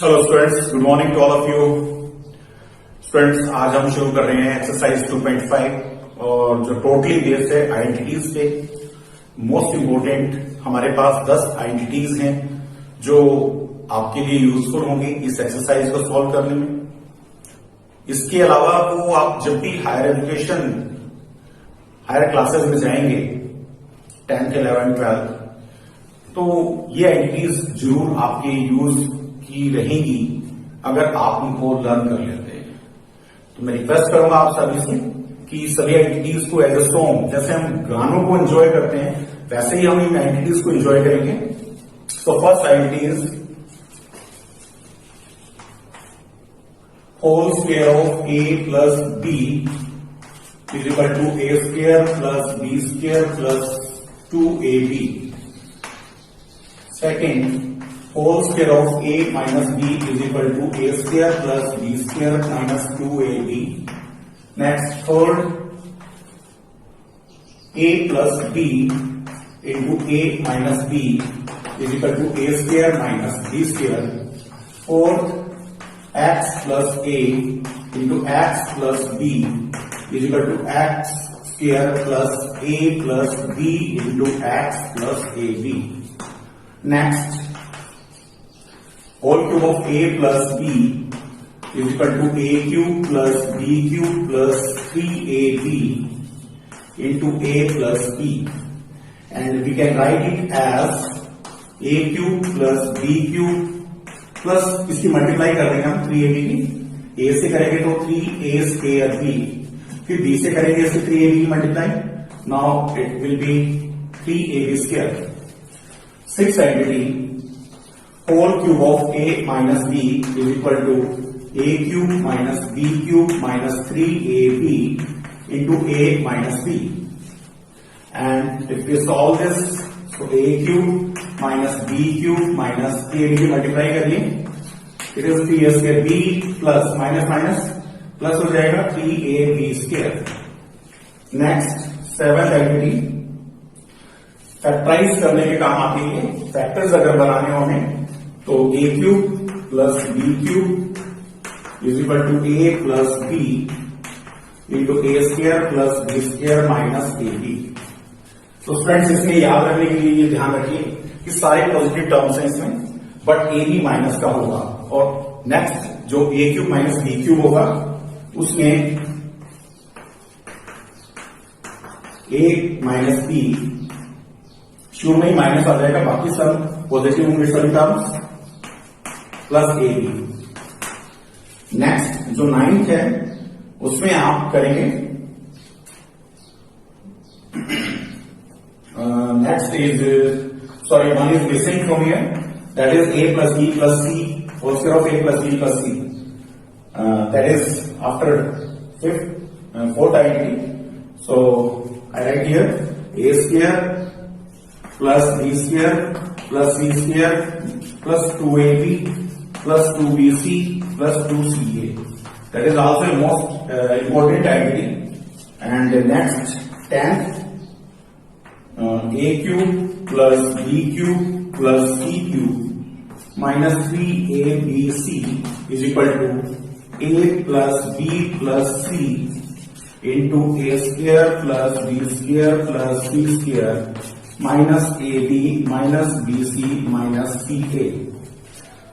Hello students, good morning to all of you. Students, आज हम शुरू कर रहे हैं एक्सरसाइज 2.5 और जो टोटली बेस्ड है आइडेंटिटीज पे। मोस्ट इंपोर्टेंट हमारे पास 10 आइडेंटिटीज हैं जो आपके लिए यूजफुल होंगी इस एक्सरसाइज को सॉल्व करने में। इसके अलावा वो आप जब भी हायर एजुकेशन हायर क्लासेस में जाएंगे 10th 11th 12th, तो ये आइडेंटिटीज जरूर आपके यूज की रहेंगी अगर आप उनको लर्न कर लेते हैं। तो मैं रिक्वेस्ट करूंगा आप सभी से कि सभी आइडेंटिटीज को एज ए सॉन्ग, जैसे हम गानों को एंजॉय करते हैं वैसे ही हम इन आइडेंटिटीज को एंजॉय करेंगे। तो first identity is whole square of A plus B is equal to A square plus B square plus 2ab। Second, whole square of a minus b is equal to a square plus b square minus 2ab. Next, third, a plus b into a minus b is equal to a square minus b square. Fourth, x plus a into x plus b is equal to x square plus a plus b into x plus ab. Next, whole cube of a plus b is equal to a cube plus b cube plus 3ab into a plus b, and we can write it as a cube plus b cube plus इसकी multiply कर देंगे हम 3ab की। a से करेंगे तो 3a square b, फिर b से करेंगे इससे 3ab की multiply. Now it will be 3ab square। Six identity, whole cube of a minus b is equal to a cube minus b cube minus 3ab into a minus b, and if we solve this, so a cube minus b cube minus 3ab की multiply करिए, it is 3a square, b plus minus minus plus हो जाएगा 3ab square। Next, seventh identity, factorise करने के काम आती है। Factors अगर बनाने हो हमें तो a cube plus b cube is equal to a plus b into A square plus B square minus ab। तो फ्रेंड्स, इसमें याद रखने के लिए ये ध्यान रखिए कि सारे पॉजिटिव टर्म्स हैं इसमें, बट a भी माइनस का होगा। और नेक्स्ट जो a cube minus b cube होगा उसमें a माइनस b शुरू में ही माइनस आ जाएगा, बाकी सब पॉजिटिव होंगे सभी टर्म्स, प्लस ए बी। नेक्स्ट जो 9th है उसमें आप करेंगे next is sorry one is missing from here, that is A plus B plus C, whole square of A plus B plus C, that is after fourth identity. So I write here A square plus B square plus C square plus 2ab plus 2bc plus 2ca. That is also a most important identity. And the next 10th, a cube plus b cube plus c cube minus 3abc is equal to a plus b plus c into a square plus b square plus c square minus ab minus bc minus ca.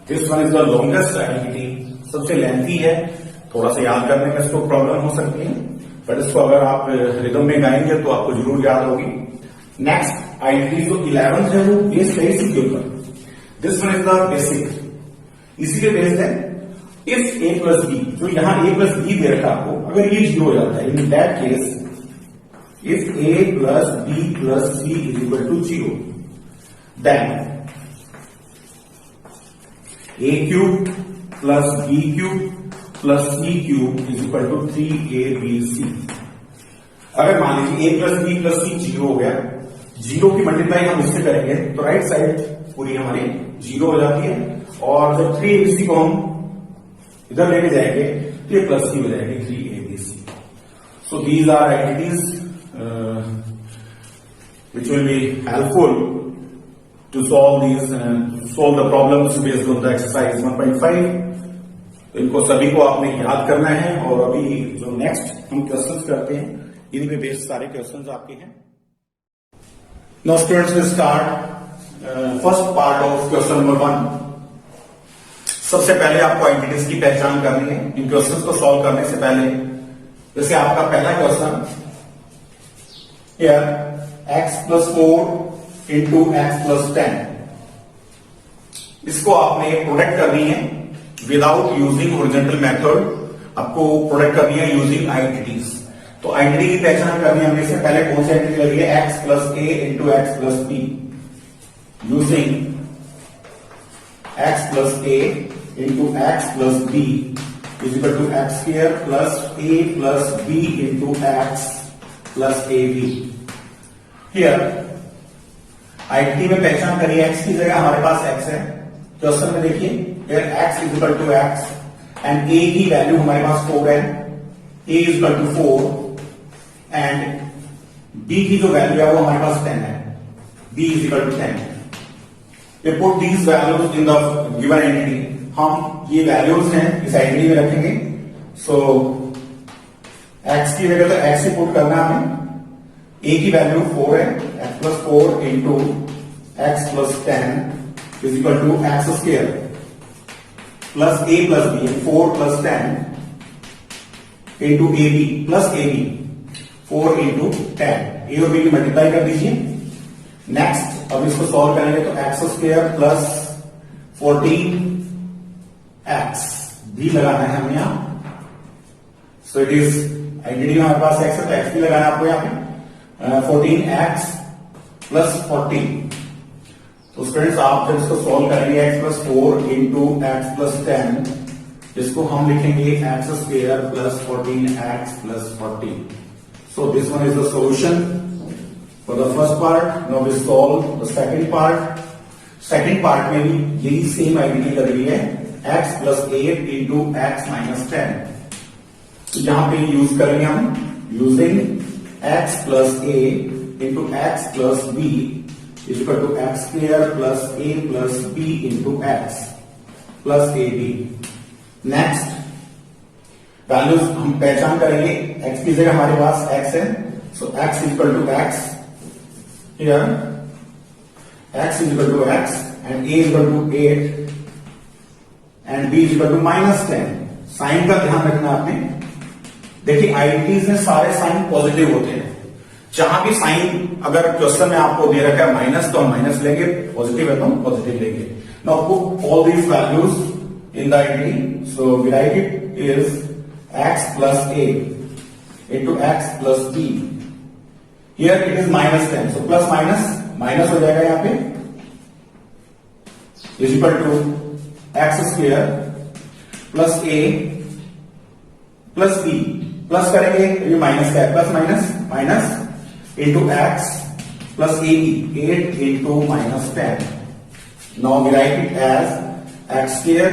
This one is the longest identity, सबसे lengthy है, थोड़ा सा याद करने में इसको problem हो सकती है, बट इसको अगर आप रिदम में गाएंगे तो आपको जरूर याद होगी। नेक्स्ट आइडेंटिटी जो 11th है वो बेस्ड है इसी के ऊपर। This one is the basic, इसी के बेस्ड है। इफ a प्लस बी, जो यहां a प्लस बी दे रखा आपको, अगर ये 0 हो जाता है, in that case if a plus B plus C is equal to 0, then a cube plus b cube plus c cube is equal to 3abc। अगर मान लीजिए a plus b plus c 0 हो गया, 0 की मल्टीप्लाई हम इससे करेंगे तो राइट साइड पूरी हमारी 0 हो जाती है, और जब 3abc को हम इधर लेके जाएंगे तो ये प्लस c हो जाएगी 3abc। So these are identities which will be helpful to solve the problems based on the exercise 1.5. तो इनको सभी को आपने याद करना है और अभी जो नेक्स्ट हम क्वेश्चंस करते हैं इन्हीं पे बेस्ड सारे क्वेश्चंस आपके हैं. Now students will start first part of question number 1. सबसे पहले आपको आइडेंटिटीज की पहचान करनी है. इन क्वेश्चंस को सॉल्व करने से पहले जैसे आपका पहला question here x plus 4 into x plus 10, इसको आपने प्रोडक्ट करनी है विदाउट यूजिंग हॉरिजॉन्टल मेथड. आपको प्रोडक्ट करनी है यूजिंग आइडेंटिटीज. तो आइडेंटिटी की पहचान करनी है हमने से पहले कौन सी आइडेंटिटी लगी है x plus a into x plus b using x plus a into x plus b is equal to x square plus a plus b into x plus ab. Here identity में पहचान करिए x की जगह हमारे पास x है. Question में देखिए here x is equal to x and a की वैल्यू हमारे पास 4 है. a is equal to 4 and b की जो वैल्यू है वो हमारे पास 10 है. b is equal to 10. We put these values in the given entity. हम ये वैल्यूज हैं इस आइडेंटिटी में रखेंगे. सो x की जगह तो x ही पुट करना है हमें. a की वैल्यू 4 है. x plus 4 into x plus 10 is equal to x square plus a plus b. 4 plus 10 into ab plus ab 4 into 10. a और b की मल्टीप्लाई कर दीजिए. नेक्स्ट अब इसको सॉल्व करेंगे तो एक्स स्क्वायर प्लस 14 एक्स भी लगाना है हमें यहां. सो इट इज आइडेंटिटी हमारे पास एक्स है तो एक्स भी लगाना है आपको यहां पे. 14 एक्स प्लस 14. तो स्टूडेंट्स आप जब इसको सॉल्व करेंगे x plus 4 into x plus 10 जिसको हम लिखेंगे x square plus 14 x plus 14. So this one is the solution for the first part. Now we solve the second part. Second part में भी यही सेम आइडेंटिटी लग रही है x plus 8 into x minus 10. तो यहां पे यूज करेंगे हम using x plus a into x plus b is equal to x square plus a plus b into x plus ab. Next values हम पहचान करेंगे. x की जगह हमारे पास x है. So x is equal to x. Here x is equal to x and a is equal to 8 and b is equal to minus 10. Sign का ध्यान रखना आपने. देखिए आइडेंटिटीज में सारे साइन पॉजिटिव होते हैं. जहां भी साइन अगर क्वेश्चन में आपको दे रखा है माइनस तो हम माइनस लेंगे, पॉजिटिव है तो हम पॉजिटिव लेंगे. Now put all these values in the identity. So we write it is x plus a into x plus b. Here it is minus 10. So plus minus minus हो जाएगा यहां पे is equal to x square plus A plus B. Plus करेंगे ये minus का है. Plus minus minus into x plus A B 8 into minus 10. Now we write it as X square.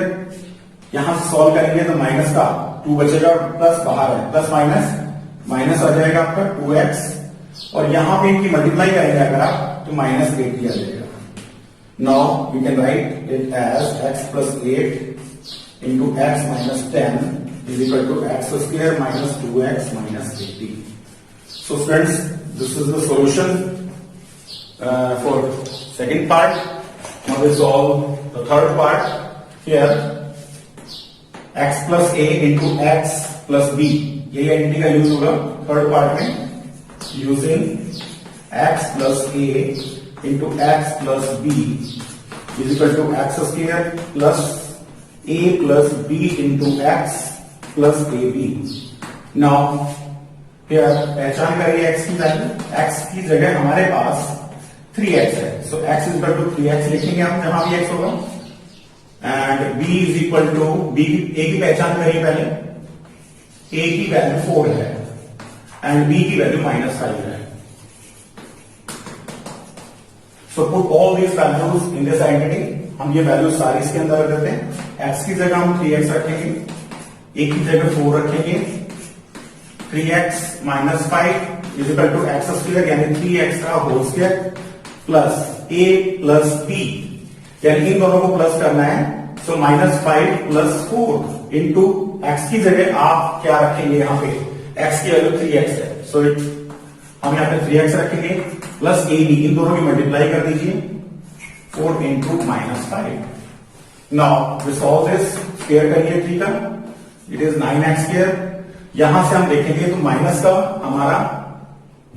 यहां से सॉल्व करेंगे तो माइनस का 2 बचेगा, प्लस बाहर है, प्लस माइनस माइनस आ जाएगा आपका 2x और यहां पे इनकी मल्टीप्लाई करेंगे अगर आप तो माइनस 8 आ जाएगा. Now we can write it as x plus 8 into X minus 10 is equal to x square minus 2x minus 80. So friends this is the solution for second part. Now we solve the third part. Here x plus a into x plus b. यही identity का use होगा third part में using x plus a into x plus b is equal to x square plus a plus b into x plus A B. Now here पहचान करिए x की value. x की जगह हमारे पास 3x है. So x is equal to 3x लिखेंगे हम जहां भी x होगा and b is equal to b. a की पहचान करिए पहले. a की वैल्यू 4 है एंड b की वैल्यू -5 है. So put all these values in this identity. हम ये वैल्यू सारी इसके अंदर रख देते हैं. x की जगह हम 3x रखेंगे, a की जगह 4 रखेंगे. 3x minus 5 is equal to x square यानी 3x का होल स्क्वायर प्लस ए प्लस बी, यानी इन दोनों को प्लस करना है। सो -5 प्लस 4 इंटू एक्स की जगह आप क्या रखेंगे, यहाँ पे एक्स की वैल्यू 3x है, सो हम यहाँ पे 3x रखेंगे प्लस ए बी, इन दोनों की मल्टीप्लाई कर दीजिए 4 into -5। Now we solve this, square करिए 3 का, इट इज 9x स्क्वायर। यहां से हम देखेंगे तो माइनस का हमारा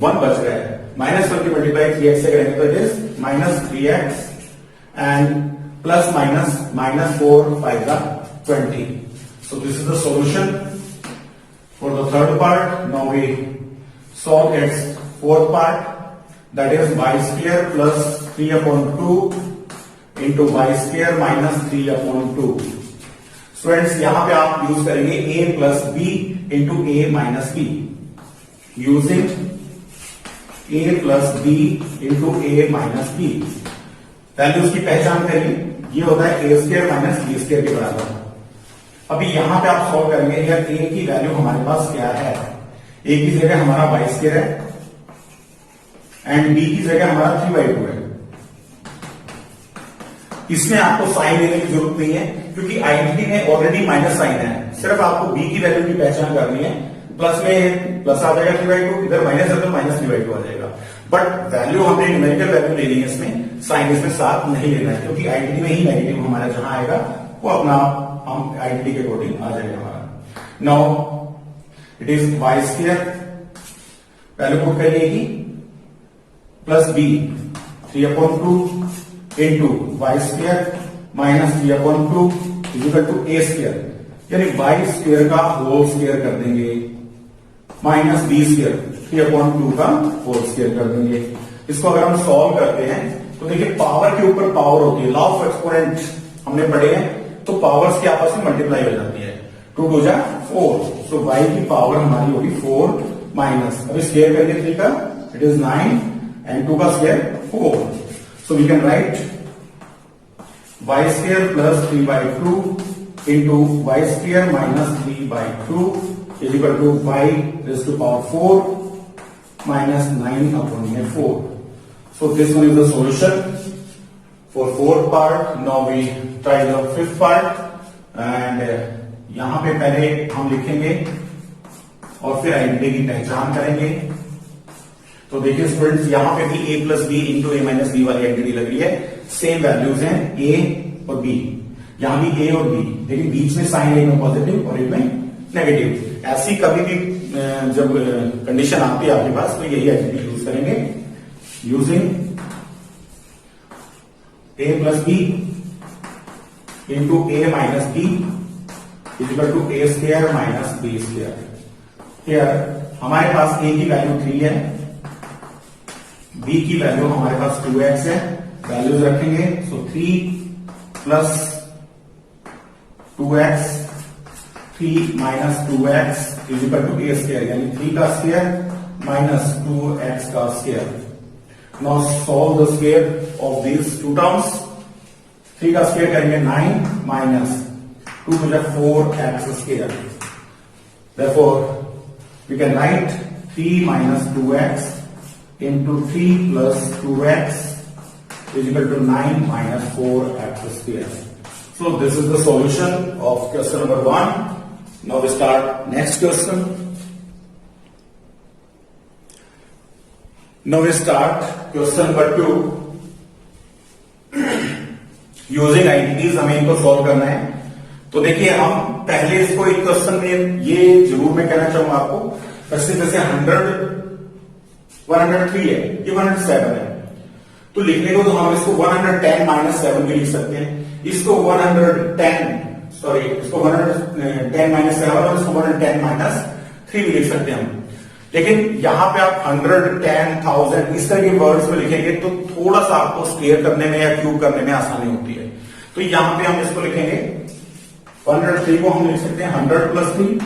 1 बच रहा है, -1 की मल्टीप्लाई 3x से करेंगे तो it is -3x and plus minus -4 5 का 20। So this is the solution for the third part. Now we solve its fourth part, that is y square plus 3/2 into y square minus 3/2. Students, यहां पे आप use करेंगे a plus b into a minus b, using a plus b into a minus b। Values की पहचान करिए, ये होता है a square minus b square के बराबर। अभी यहां पे आप सॉल्व करेंगे, यार a की वैल्यू हमारे पास क्या है, a की जगह हमारा y स्क्वायर है एंड b की जगह हमारा 3/2 है। इसमें आपको साइन लेने की जरूरत नहीं है, क्योंकि आइडेंटिटी में ऑलरेडी माइनस साइन है, सिर्फ आपको b की वैल्यू की पहचान करनी है। प्लस में प्लस आ जाएगा 3/2, इधर माइनस है तो माइनस 3/2 आ जाएगा। बट वैल्यू हमने न्यूमेरिकल वैल्यू ले ली है, इसमें साइन इसमें साथ नहीं लेना है, क्योंकि आइडेंटिटी में ही नेगेटिव हमारा जहां आएगा वो अपना हम आइडेंटिटी के अकॉर्डिंग आ जाएगा हमारा। Now it is Y square, value put करिएगी plus B 3/2 into Y square minus 3/2 equal to A square, यानी वाई स्क्वायर का होल स्क्वायर कर देंगे माइनस बी स्क्वायर 3/2 का होल स्क्वायर कर देंगे। इसको अगर हम सॉल्व करते हैं तो देखिए पावर के ऊपर पावर होती है, लॉ ऑफ एक्सपोनेंट हमने पढ़े हैं, तो पावर्स की आपस में मल्टीप्लाई हो जाती है, 2 2 जा 4, सो y की पावर हमारी होगी 4 माइनस, अभी स्क्वायर करेंगे 3 का, इट इज 9 एंड 2 का square 4, so we can write y square plus 3/2 into y square minus 3/2 is equal to y raise to power 4 minus 9/4। So this one is the solution for fourth part. Now we try the fifth part, and यहां पे पहले हम लिखेंगे और फिर identity की पहचान करेंगे। तो देखिए स्टूडेंट्स, यहां पे भी a plus B into A minus B वाली आइडेंटिटी लग रही है, सेम वैल्यूज हैं a और b, यहां भी a और b, लेकिन बीच में साइन एक में पॉजिटिव और एक में नेगेटिव। ऐसी कभी भी जब कंडीशन आती है आपके पास तो यही आइडेंटिटी यूज करेंगे, using a plus B into A minus B is equal to A square minus B square. Here हमारे पास a की वैल्यू 3 है, b की वैल्यू हमारे पास 2x है, वैल्यूज रखेंगे, so 3 plus 2x 3 minus 2x is equal to A square, यानी 3 का स्क्वायर माइनस 2x का square. Now solve the square of these two terms. 3 का स्क्वायर करेंगे 9 minus 2 to the 4x square. Therefore, we can write 3 minus 2x into 3 plus 2x is equal to 9 minus 4x square. So this is the solution of question number 1. Now we start next question. Now we start question number 2. Using identities हमें इनको solve करना है। तो देखिए हम पहले इसको एक क्वेश्चन में ये जरूर मैं कहना चाहूंगा आपको, जैसे 103 है, ये 107 है, तो लिखने को तो हम इसको 110 माइनस 7 भी लिख सकते हैं, इसको 110 माइनस 7 और इसको 110 माइनस 3 भी लिख सकते हैं हम। लेकिन यहां पे आप 110,000 इस तरह के वर्ड्स में लिखेंगे तो थोड़ा सा आपको स्क्वायर करने में या क्यूब करने में आसानी होती है, तो यहां पे हम इसको लिखेंगे 103 को हम लिख सकते हैं 100 प्लस 3,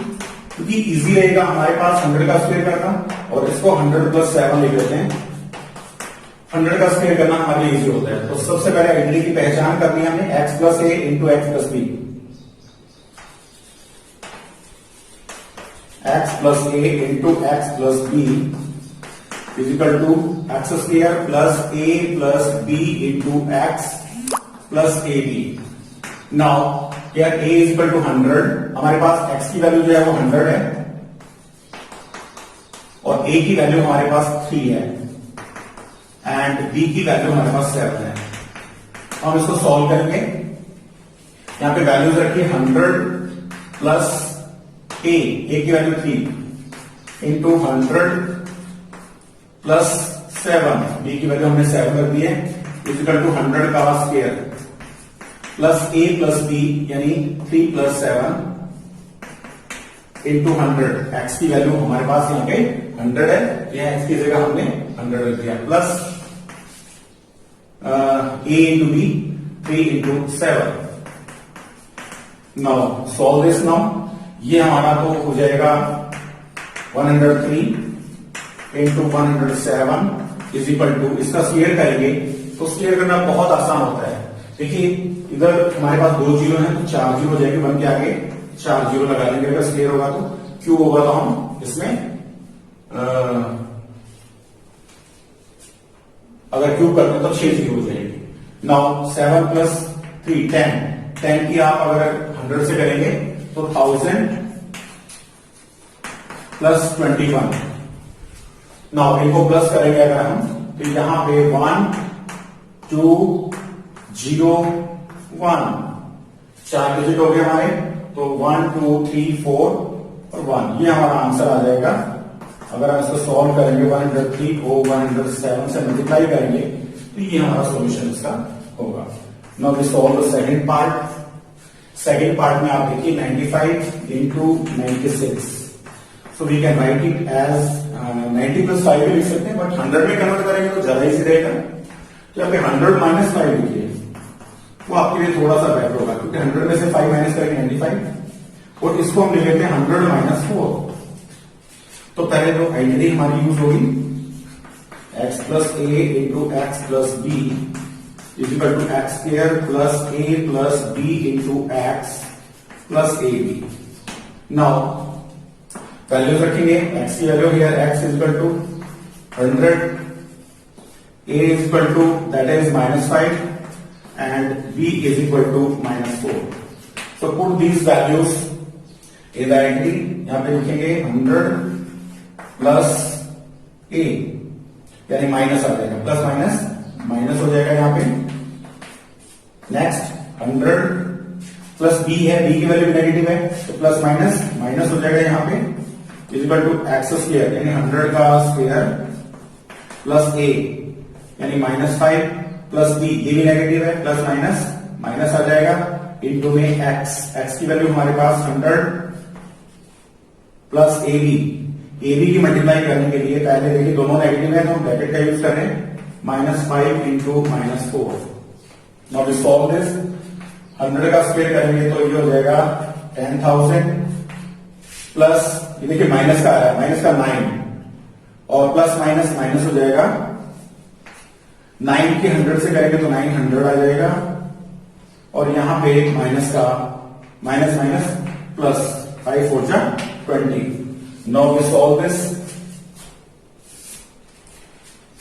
क्योंकि इजी रहेगा हमारे पास 100 का स्क्वायर करना, और इसको 100 प्लस 7 लिख देते हैं, 100 का स्क्वायर करना हमारे लिए इजी होता है। तो सबसे पहले आइडेंटिटी की पहचान करनी है हमें, x plus A into x plus B, x plus A into x plus B is equal to x square plus A plus B into x plus A B. Now here a is equal to 100, हमारे पास x की value जो है वो 100 है और a की value हमारे पास 3 है एंड b की वैल्यू हमारे पास 7 है। हम इसको सॉल्व करेंगे। यहां पे वैल्यूज रखिए 100 प्लस a की वैल्यू 3 इंटू 100 प्लस 7, b की वैल्यू हमने 7 रख दी है, इज इक्वल टू 100 का square plus a plus b यानी 3 प्लस 7 इंटू 100। x की वैल्यू हमारे पास यहाँ पे 100 है, यहाँ x की जगह हमने 100 रख दिया, plus a into b 3 into 7। Now solve this. Now ये हमारा तो हो जाएगा 103 इंटू 107 इज इक्वल टू, इसका स्क्वायर करेंगे तो स्क्वायर करना बहुत आसान होता है। देखिए इधर हमारे पास 2 जीरो हैं तो 4 जीरो हो जाएगी, 1 के आगे 4 जीरो लगा देंगे। अगर स्क्वायर होगा तो क्यूब होगा तो हम इसमें अगर क्यूब करते हैं तो 6 जीरो हो जाएगी। नाउ 7 प्लस 3 10 की आप अगर 100 से करेंगे तो 1000 प्लस 21। नाउ इनको प्लस करेंगे अगर हम तो यहां पे 1 2 0 1 4 डिजिट हो गए हमारे, तो 1 2 3 4 और 1, ये हमारा आंसर आ जाएगा। अगर हम इसको सॉल्व करेंगे 103 को 107 से मल्टीप्लाई करेंगे तो ये हमारा सॉल्यूशन इसका होगा। Now we solve the second part. Second part में आप देखिए 95 into 96, so we can write it as 90 plus 5 भी लिख सकते हैं, बट 100 में कन्वर्ट करेंगे तो ज्यादा इजी रहेगा। तो यहाँ पे 100 माइनस 5 लिखिए, वो आपके लिए थोड़ा सा बेटर होगा, क्योंकि 100 में से 5 माइनस करेंगे 95 और इसको हम ले लेते हैं 100 माइनस 4। तो पहले तो आइडेंटिटी हमारी यूज होगी x plus A into x plus B is equal to x square plus A plus B into x plus A B. Now values रखेंगे, x की value here x is equal to 100, a is equal to that is minus 5 and b is equal to minus 4. So put these values in the identity. यहां पे लिखेंगे 100 plus a यानी minus आ जाएगा, plus minus minus हो जाएगा यहाँ पे। नेक्स्ट 100 प्लस b है, b की वैल्यू नेगेटिव है तो प्लस माइनस माइनस हो जाएगा यहाँ पे, is equal to x square यानी 100 का स्क्वायर प्लस a यानी माइनस 5 प्लस b, ये भी नेगेटिव है, प्लस माइनस माइनस आ जाएगा इंटू में x की वैल्यू हमारे पास 100 प्लस ए बी की मल्टीप्लाई करने के लिए पहले देखिए दोनों नेगेटिव है तो हम ब्रैकेट का यूज करें, minus 5 into minus 4। Now we solve this. 100 का स्क्वायर करेंगे तो ये हो जाएगा 10,000 प्लस, ये देखिए माइनस का आ रहा है, माइनस का 9 और प्लस माइनस माइनस हो जाएगा, 9 के 100 से करेंगे तो 900 आ जाएगा और यहां पे माइनस का माइनस माइनस प्लस 5 4 जा 20। Now we solve this.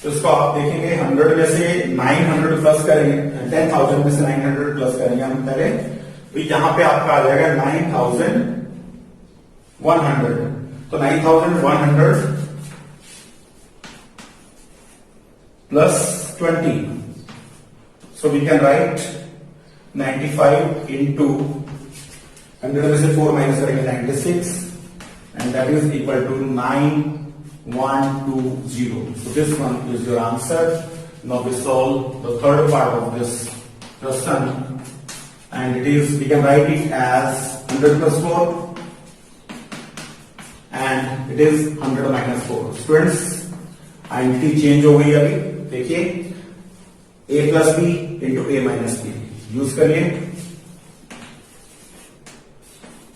तो इसको आप देखेंगे 100 में से 900 प्लस करेंगे, 10,000 में से 900 प्लस करेंगे हम पहले, तो यहां पे आपका आ जाएगा 9,100। तो 9,100 plus 20, so we can write 95 into 100 में से 4 माइनस करेंगे 96 and that is equal to 9120. So this one is your answer. Now we solve the third part of this question and it is, we can write it as 100 plus 4 and it is 100 minus 4. Students, identity change हो गई अभी, देखिए a plus B into A minus b use करिए,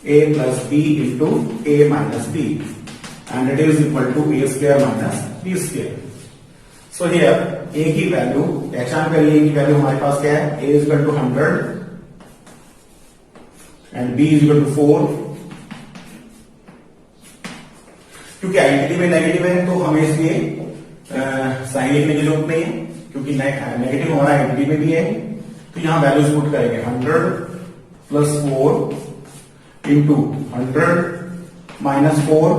a plus B into A minus b and it is equal to A square minus B square. So here a की value पहचान करिए, a की value हमारे पास क्या है, a is equal to 100 and b is equal to 4। क्योंकि identity में negative है तो हमें इसलिए साइन लिखने की जरूरत नहीं है क्योंकि नेगेटिव हमारा आइडेंटिटी में भी है। तो यहां वैल्यूज पुट करेंगे 100 प्लस 4 इंटू 100 माइनस 4,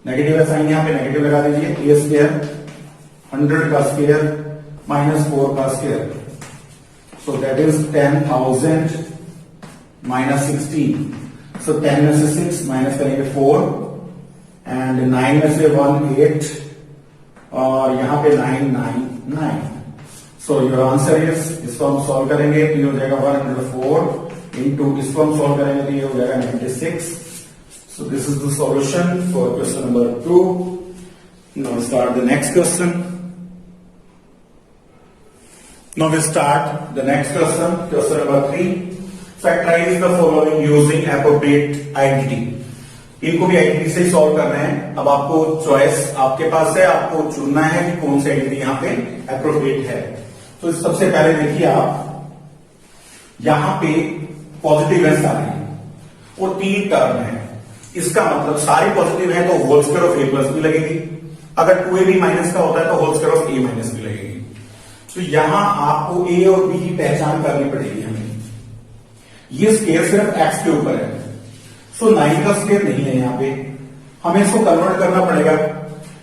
नेगेटिव है साइन, यहां पे नेगेटिव लगा दीजिए, ए स्क्वायर 100 का स्क्वायर माइनस 4 का square, so that is 10,000 minus 16। सो 10 में से 6 माइनस करेंगे 4 एंड 9 में से 1 8 और यहां पे 9 9 9। सो योर आंसर इज, इसको हम सॉल्व करेंगे तो ये हो जाएगा 104 इंटू, इसको हम सॉल्व करेंगे तो ये हो जाएगा 96। So this is the solution for question number 2। Now start the next question. Now we start the next question, question number 3. Factorize the following using appropriate identity. इनको भी आइडेंटिटी से ही सॉल्व करना है। अब आपको चॉइस आपके पास है, आपको चुनना है कि कौन सी आइडेंटिटी यहाँ पे एप्रोप्रिएट है। तो सबसे पहले देखिए आप, यहां पे पॉजिटिव है सारे और 3 टर्म है, इसका मतलब सारे पॉजिटिव है तो whole square of A plus b लगेगी, अगर 2ab माइनस का होता है तो whole square of a minus b लगेगी। तो यहां आपको ए और बी की पहचान करनी पड़ेगी हमें। ये स्क्वायर सिर्फ एक्स के ऊपर है, सो 9 का स्क्वायर नहीं है यहां पे, हमें इसको कन्वर्ट करना पड़ेगा।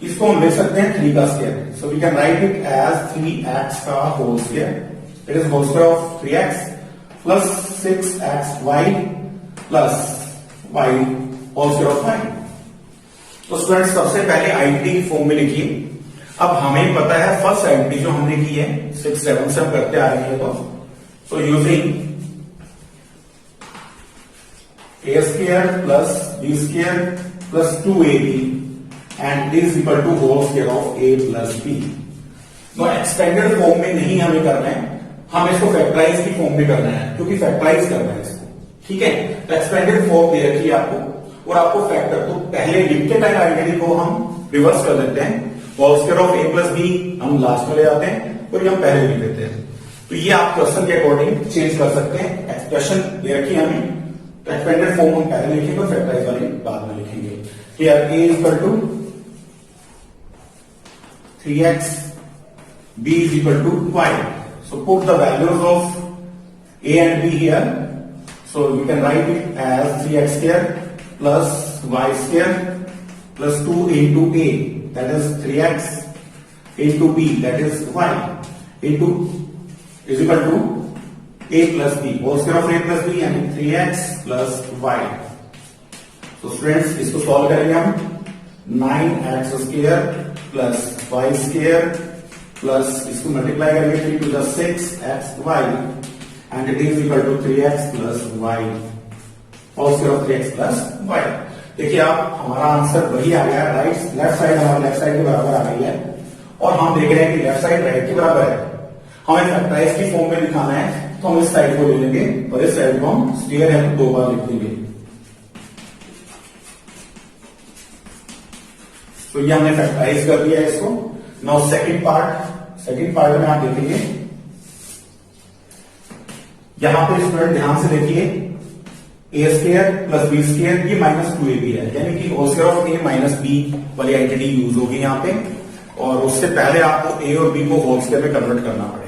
इसको हम ले सकते हैं 3 का square, so we can write it as 3x का whole square, it is whole square of 3x plus 6xy plus y whole square of y। तो स्टूडेंट्स सबसे पहले आइडेंटिटी फॉर्म में लिखिए। अब हमें पता है फर्स्ट आइडेंटिटी जो हमने की है 6 7 से हम करते आ रहे हैं, तो using a square plus b square plus 2ab and is equal to whole square of a plus b। तो एक्सपेंडेड फॉर्म में नहीं हमें करना है, हम इसको फैक्टराइज की फॉर्म में करना है क्योंकि फैक्टराइज करना है इसको, ठीक है। तो एक्सपेंडेड फॉर्म दे रखी है आपको और आपको फैक्टर, तो पहले लिखते टाइम आइडेंटिटी को हम रिवर्स कर देते हैं, whole square of A plus b हम लास्ट में ले जाते हैं और ये हम पहले लिख देते हैं। तो ये आप क्वेश्चन के अकॉर्डिंग चेंज कर सकते हैं, एक्सप्रेशन दे रखी है हमें तो एक्सपेंडेड फॉर्म हम पहले लिखेंगे और फैक्टराइज वाली बाद में लिखेंगे। Here a is equal to 3x, b is equal to y. So put the values of a and b here. So we can write it as 3x square plus y square plus 2 into a, that is 3x, into b, that is y, into is equal to a plus b, whole square of a plus b यानी 3x plus y। तो students इसको solve करेंगे हम, 9x square plus y square plus इसको multiply करेंगे 3 to the 6xy and it is equal to 3x plus y, whole square of 3x plus y। देखिए आप, हमारा आंसर वही आ गया, राइट लेफ्ट साइड हमारा लेफ्ट साइड के बराबर आ गई है और हम देख रहे हैं कि लेफ्ट साइड राइट के बराबर है। हमें फैक्टराइज की फॉर्म में दिखाना है तो हम इस साइड को ले लेंगे और इस साइड को हम स्क्वायर है तो 2 बार लिख देंगे। तो ये हमने फैक्टराइज कर दिया है इसको। नाउ सेकंड पार्ट में आप देखेंगे, यहां पे स्टूडेंट ध्यान से देखिए, a square plus B square ये माइनस 2ab है, यानी कि whole square of a minus B वाली आइडेंटिटी यूज होगी यहां पे, और उससे पहले आपको ए और बी को होल स्क्वायर में कन्वर्ट करना पड़ेगा।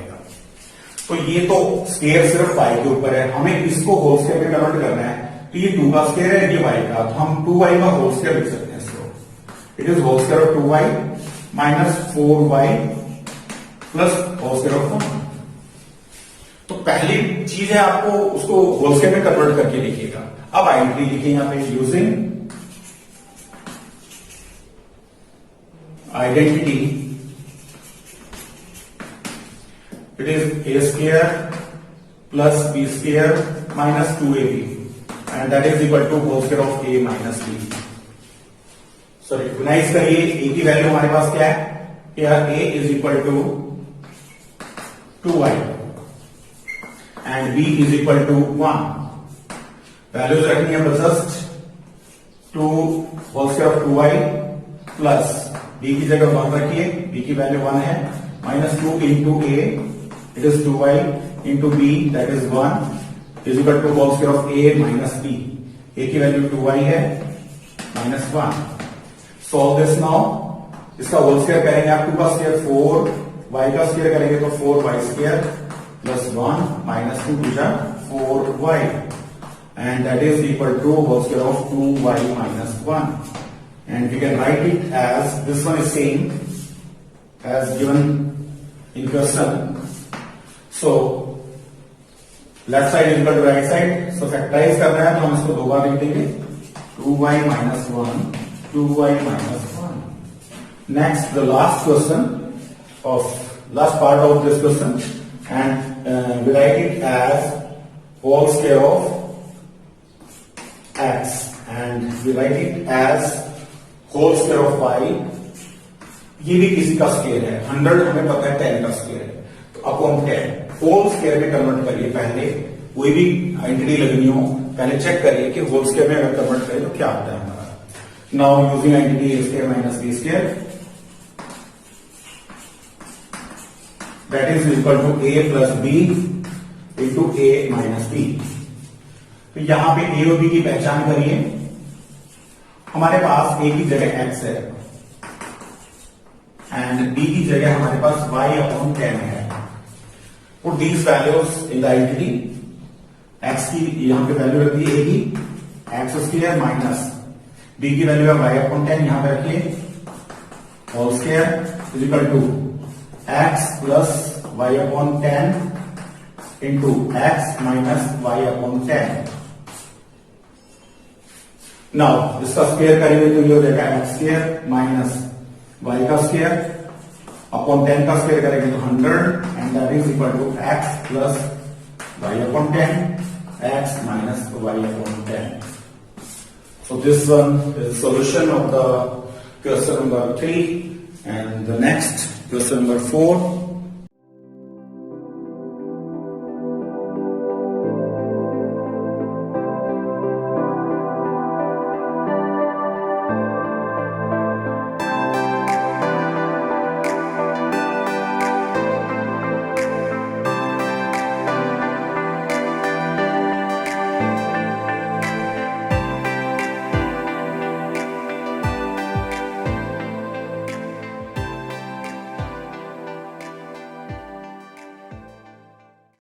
तो ये तो स्क्वायर सिर्फ y के ऊपर है, हमें इसको होल स्क्वायर में कन्वर्ट करना है, तो ये 2 का स्क्वायर है, ये y का, तो हम 2y का होल स्क्वायर लिख सकते हैं इसको। It is whole square of 2y minus 4y plus whole square of 1। तो पहली चीज है आपको उसको होल स्क्वायर में कन्वर्ट करके लिखिएगा। अब आइडेंटिटी लिखिए यहां पे, using identity it is a square plus b square minus 2ab and that is equal to whole square of a minus b। so recognize करिए a की वैल्यू हमारे पास क्या है, here a is equal to 2y and b is equal to 1। Values रखनी है just 2 whole square of 2y plus b की जगह 1 रखिए, b की वैल्यू 1 है, minus 2 into a, it is 2y into b, that is 1, is equal to whole square of a minus b। a की value 2y है minus 1। Solve this now, इसका whole square करेंगे आप 2 का स्क्वायर 4, y का square करेंगे तो 4y square plus 1 minus 2 to 4y and that is equal to whole square of 2y minus 1 and we can write it as this one is same as given in question. So left side is equal to right side, so factorize करना है तो हम इसको दो बार लिख देंगे 2y minus 1 2y minus 1. Next, the last part of this question and we write it as whole square of x and we write it as whole square of y. ये भी किसी का स्क्वायर है, 100 हमें पता है 10 का स्क्वायर है तो अपॉन 10 होल स्क्वायर में कन्वर्ट करिए. पहले कोई भी एंटिटी लगनी हो पहले चेक करिए कि होल स्क्वायर में अगर कन्वर्ट करें तो क्या आता है हमारा. Now using entity a square minus b square that is equal to a plus b into a minus b. तो यहां पे a और b की पहचान करिए. हमारे पास a की जगह x है एंड b की जगह हमारे पास y अपॉन 10 है. Put these values in the entity. x की यहां पे वैल्यू रखिए a की x स्क्वायर माइनस b की वैल्यू है y अपॉन 10 यहां पे रखिए. Whole square is equal to x plus y upon 10 into x minus y upon 10. Now इसका स्क्वायर करेंगे तो ये हो जाएगा x स्क्वायर माइनस y का स्क्वायर अपॉन 10 का स्क्वायर करेंगे तो 100 and that is equal to x plus y upon 10 x minus y upon 10. So this one is solution of the question number 3 and the next question number 4.